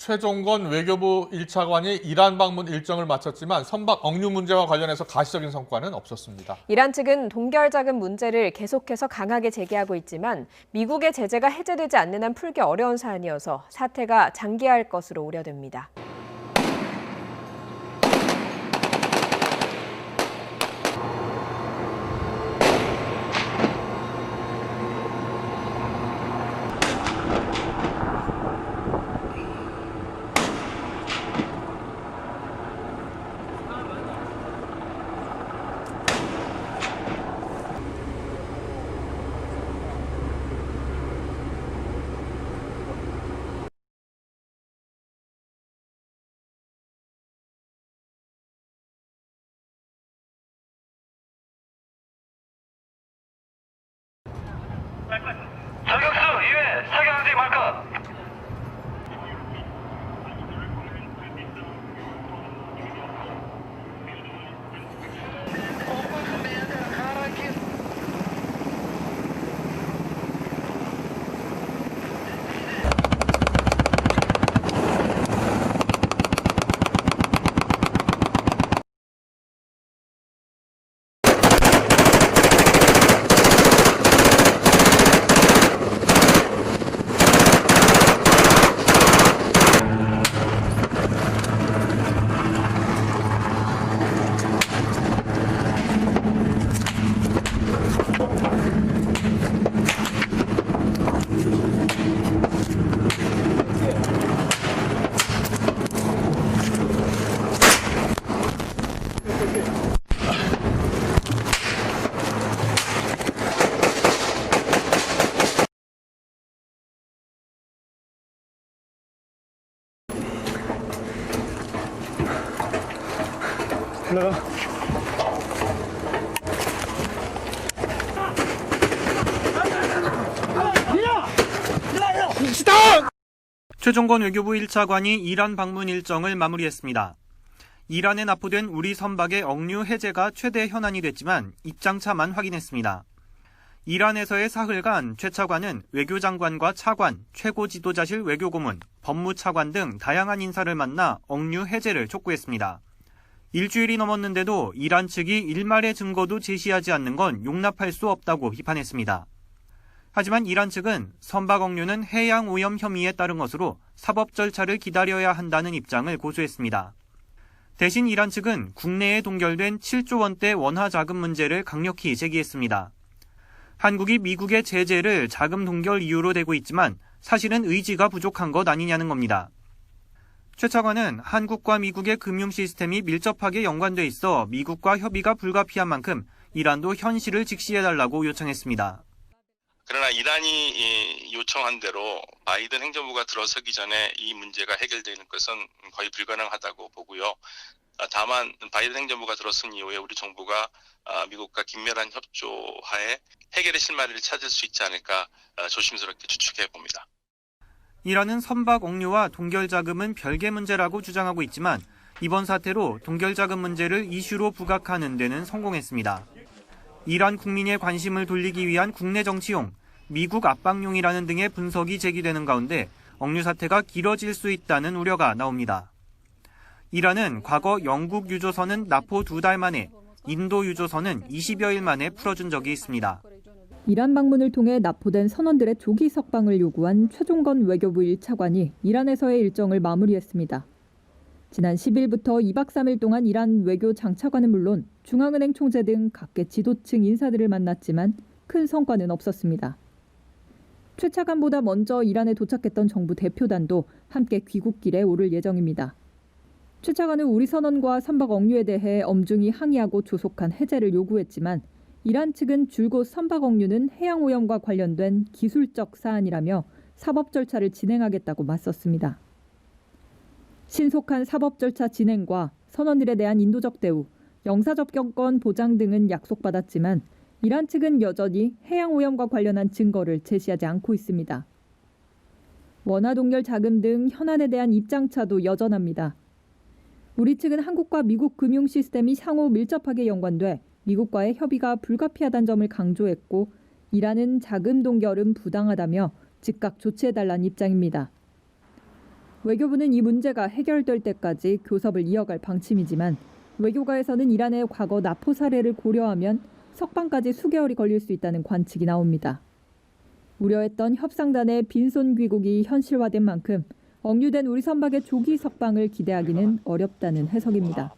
최종건 외교부 1차관이 이란 방문 일정을 마쳤지만 선박 억류 문제와 관련해서 가시적인 성과는 없었습니다. 이란 측은 동결 자금 문제를 계속해서 강하게 제기하고 있지만 미국의 제재가 해제되지 않는 한 풀기 어려운 사안이어서 사태가 장기화할 것으로 우려됩니다. 저격수 2회 사격지 마커. 최종건 외교부 1차관이 이란 방문 일정을 마무리했습니다. 이란에 납포된 우리 선박의 억류 해제가 최대 현안이 됐지만 입장차만 확인했습니다. 이란에서의 사흘간 최 차관은 외교장관과 차관, 최고 지도자실 외교고문, 법무차관 등 다양한 인사를 만나 억류 해제를 촉구했습니다. 일주일이 넘었는데도 이란 측이 일말의 증거도 제시하지 않는 건 용납할 수 없다고 비판했습니다. 하지만 이란 측은 선박 억류는 해양 오염 혐의에 따른 것으로 사법 절차를 기다려야 한다는 입장을 고수했습니다. 대신 이란 측은 국내에 동결된 7조 원대 원화 자금 문제를 강력히 제기했습니다. 한국이 미국의 제재를 자금 동결 이유로 대고 있지만 사실은 의지가 부족한 것 아니냐는 겁니다. 최 차관은 한국과 미국의 금융 시스템이 밀접하게 연관돼 있어 미국과 협의가 불가피한 만큼 이란도 현실을 직시해달라고 요청했습니다. 그러나 이란이 요청한 대로 바이든 행정부가 들어서기 전에 이 문제가 해결되는 것은 거의 불가능하다고 보고요. 다만 바이든 행정부가 들어선 이후에 우리 정부가 미국과 긴밀한 협조하에 해결의 실마리를 찾을 수 있지 않을까 조심스럽게 추측해 봅니다. 이란은 선박 억류와 동결 자금은 별개 문제라고 주장하고 있지만 이번 사태로 동결 자금 문제를 이슈로 부각하는 데는 성공했습니다. 이란 국민의 관심을 돌리기 위한 국내 정치용, 미국 압박용이라는 등의 분석이 제기되는 가운데 억류 사태가 길어질 수 있다는 우려가 나옵니다. 이란은 과거 영국 유조선은 납포 2달 만에, 인도 유조선은 20여일 만에 풀어준 적이 있습니다. 이란 방문을 통해 납포된 선원들의 조기 석방을 요구한 최종건 외교부 1차관이 이란에서의 일정을 마무리했습니다. 지난 10일부터 2박 3일 동안 이란 외교 장차관은 물론 중앙은행 총재 등 각계 지도층 인사들을 만났지만 큰 성과는 없었습니다. 최 차관보다 먼저 이란에 도착했던 정부 대표단도 함께 귀국길에 오를 예정입니다. 최 차관은 우리 선언과 선박 억류에 대해 엄중히 항의하고 조속한 해제를 요구했지만 이란 측은 줄곧 선박 억류는 해양 오염과 관련된 기술적 사안이라며 사법 절차를 진행하겠다고 맞섰습니다. 신속한 사법 절차 진행과 선원들에 대한 인도적 대우, 영사 접견권 보장 등은 약속받았지만 이란 측은 여전히 해양 오염과 관련한 증거를 제시하지 않고 있습니다. 원화 동결 자금 등 현안에 대한 입장차도 여전합니다. 우리 측은 한국과 미국 금융 시스템이 상호 밀접하게 연관돼 미국과의 협의가 불가피하다는 점을 강조했고 이란은 자금 동결은 부당하다며 즉각 조치해달라는 입장입니다. 외교부는 이 문제가 해결될 때까지 교섭을 이어갈 방침이지만 외교가에서는 이란의 과거 납포 사례를 고려하면 석방까지 수개월이 걸릴 수 있다는 관측이 나옵니다. 우려했던 협상단의 빈손 귀국이 현실화된 만큼 억류된 우리 선박의 조기 석방을 기대하기는 어렵다는 해석입니다.